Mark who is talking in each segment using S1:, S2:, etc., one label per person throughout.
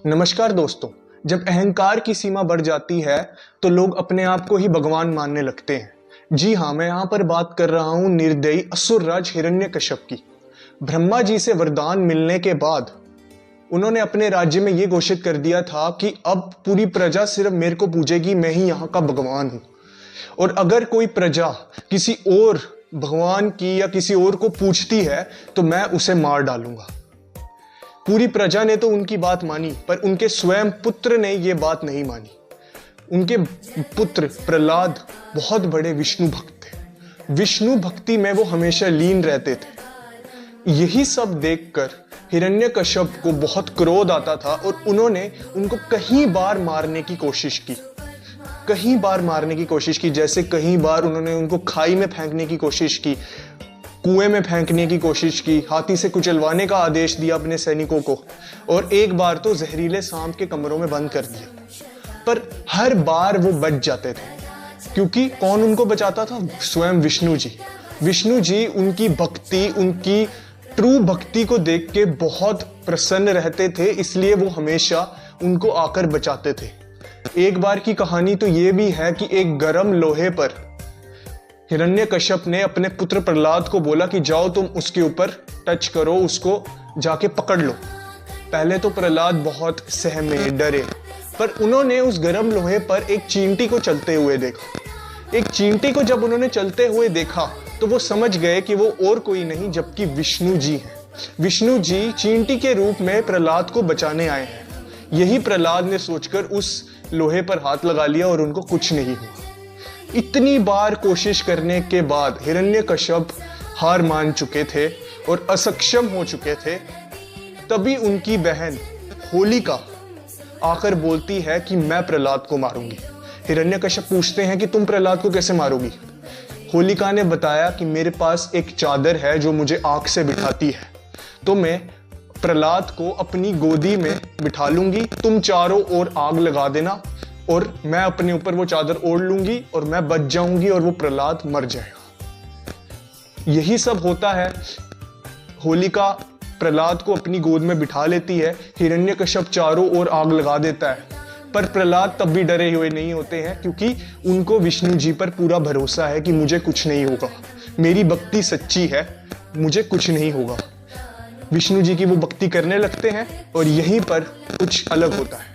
S1: नमस्कार दोस्तों। जब अहंकार की सीमा बढ़ जाती है तो लोग अपने आप को ही भगवान मानने लगते हैं। जी हाँ, मैं यहाँ पर बात कर रहा हूँ निर्दयी असुरराज हिरण्यकश्यप की। ब्रह्मा जी से वरदान मिलने के बाद उन्होंने अपने राज्य में ये घोषित कर दिया था कि अब पूरी प्रजा सिर्फ मेरे को पूजेगी, मैं ही यहाँ का भगवान हूँ। और अगर कोई प्रजा किसी और भगवान की या किसी और को पूछती है तो मैं उसे मार डालूंगा। पूरी प्रजा ने तो उनकी बात मानी, पर उनके स्वयं पुत्र ने यह बात नहीं मानी। उनके पुत्र प्रहलाद बहुत बड़े विष्णु भक्त थे। विष्णु भक्ति में वो हमेशा लीन रहते थे। यही सब देखकर हिरण्यकश्यप को बहुत क्रोध आता था और उन्होंने उनको कई बार मारने की कोशिश की। जैसे कई बार उन्होंने उनको खाई में फेंकने की कोशिश की, कुएं में फेंकने की कोशिश की, हाथी से कुचलवाने का आदेश दिया अपने सैनिकों को, और एक बार तो जहरीले सांप के कमरों में बंद कर दिया। पर हर बार वो बच जाते थे, क्योंकि कौन उनको बचाता था? स्वयं विष्णु जी। विष्णु जी उनकी भक्ति, उनकी ट्रू भक्ति को देख के बहुत प्रसन्न रहते थे, इसलिए वो हमेशा उनको आकर बचाते थे। एक बार की कहानी तो ये भी है कि एक गर्म लोहे पर हिरण्यकश्यप ने अपने पुत्र प्रहलाद को बोला कि जाओ तुम उसके ऊपर टच करो, उसको जाके पकड़ लो। पहले तो प्रहलाद बहुत सहमे, डरे, पर उन्होंने उस गर्म लोहे पर एक चींटी को चलते हुए देखा। एक चींटी को जब उन्होंने चलते हुए देखा तो वो समझ गए कि वो और कोई नहीं जबकि विष्णु जी हैं। विष्णु जी चींटी के रूप में प्रहलाद को बचाने आए हैं। यही प्रहलाद ने सोचकर उस लोहे पर हाथ लगा लिया और उनको कुछ नहीं हुआ। इतनी बार कोशिश करने के बाद हिरण्यकश्यप हार मान चुके थे और असक्षम हो चुके थे। तभी उनकी बहन होलिका आकर बोलती है कि मैं प्रहलाद को मारूंगी। हिरण्यकश्यप पूछते हैं कि तुम प्रहलाद को कैसे मारोगी? होलिका ने बताया कि मेरे पास एक चादर है जो मुझे आंख से बिठाती है, तो मैं प्रहलाद को अपनी गोदी में बिठा लूंगी, तुम चारों ओर आग लगा देना और मैं अपने ऊपर वो चादर ओढ़ लूंगी और मैं बच जाऊंगी और वो प्रहलाद मर जाएगा। यही सब होता है। होलिका प्रहलाद को अपनी गोद में बिठा लेती है, हिरण्यकश्यप चारों ओर आग लगा देता है, पर प्रहलाद तब भी डरे हुए नहीं होते हैं, क्योंकि उनको विष्णु जी पर पूरा भरोसा है कि मुझे कुछ नहीं होगा, मेरी भक्ति सच्ची है, मुझे कुछ नहीं होगा। विष्णु जी की वो भक्ति करने लगते हैं और यहीं पर कुछ अलग होता है।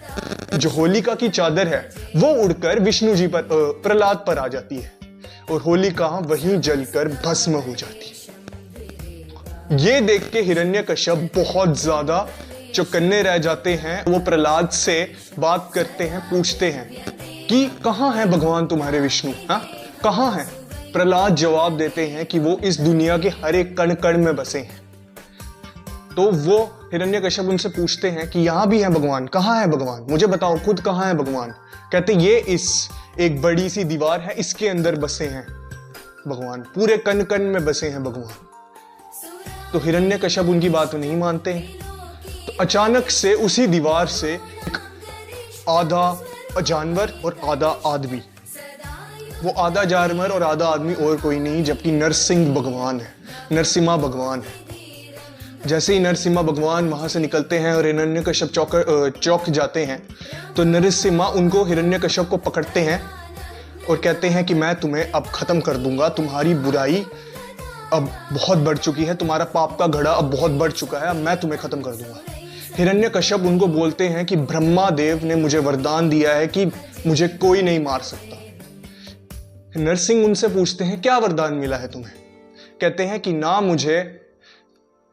S1: जो होलिका की चादर है वो उड़कर विष्णु जी पर, प्रहलाद पर आ जाती है और होलिका वहीं जलकर भस्म हो जाती है। ये देख के हिरण्यकश्यप बहुत ज्यादा चौकन्ने रह जाते हैं। वो प्रहलाद से बात करते हैं, पूछते हैं कि कहाँ है भगवान तुम्हारे विष्णु, हाँ कहाँ है? प्रहलाद जवाब देते हैं कि वो इस दुनिया के हर एक कण कण में बसे हैं। तो वो हिरण्यकश्यप उनसे पूछते हैं कि यहाँ भी है भगवान, कहाँ है भगवान, मुझे बताओ खुद कहाँ है भगवान? कहते ये इस एक बड़ी सी दीवार है, इसके अंदर बसे हैं भगवान, पूरे कण कण में बसे हैं भगवान। तो हिरण्यकश्यप उनकी बात नहीं मानते हैं। तो अचानक से उसी दीवार से एक आधा जानवर और आधा आदमी, वो आधा जानवर और आधा आदमी और कोई नहीं जबकि नरसिंह भगवान है, नरसिम्हा भगवान है। जैसे ही नरसिम्हा भगवान वहां से निकलते हैं और हिरण्यकश्यप चौंक जाते हैं, तो नरसिम्हा उनको हिरण्यकश्यप को पकड़ते हैं और कहते हैं कि मैं तुम्हें अब खत्म कर दूंगा, तुम्हारी बुराई अब बहुत बढ़ चुकी है, तुम्हारा पाप का घड़ा अब बहुत बढ़ चुका है, अब मैं तुम्हें खत्म कर दूंगा। हिरण्यकश्यप उनको बोलते हैं कि ब्रह्मा देव ने मुझे वरदान दिया है कि मुझे कोई नहीं मार सकता। नरसिंह उनसे पूछते हैं क्या वरदान मिला है तुम्हें? कहते हैं कि ना मुझे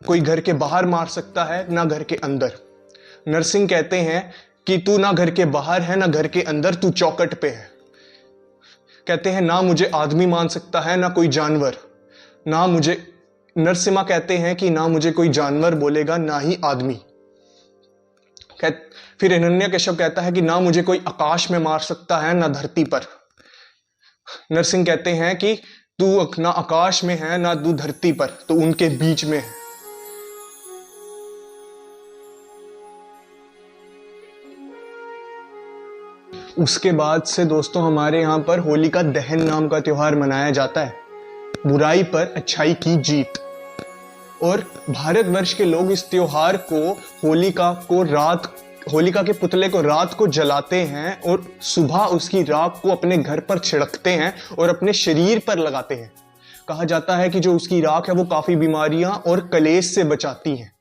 S1: कोई घर के बाहर मार सकता है ना घर के अंदर। नरसिंह कहते हैं कि तू ना घर के बाहर है ना घर के अंदर, तू चौखट पे है। कहते हैं ना मुझे आदमी मान सकता है ना कोई जानवर, ना मुझे, नरसिम्हा कहते हैं कि ना मुझे कोई जानवर बोलेगा ना ही आदमी। फिर हिरण्यकश्यप कहता है कि ना मुझे कोई आकाश में मार सकता है ना धरती पर। नरसिंह कहते हैं कि तू ना आकाश में है ना तू धरती पर, तो उनके बीच में है। उसके बाद से दोस्तों हमारे यहाँ पर होलिका दहन नाम का त्योहार मनाया जाता है, बुराई पर अच्छाई की जीत। और भारतवर्ष के लोग इस त्योहार को, होलिका को रात होलिका के पुतले को रात को जलाते हैं और सुबह उसकी राख को अपने घर पर छिड़कते हैं और अपने शरीर पर लगाते हैं। कहा जाता है कि जो उसकी राख है वो काफी बीमारियां और कलेश से बचाती है।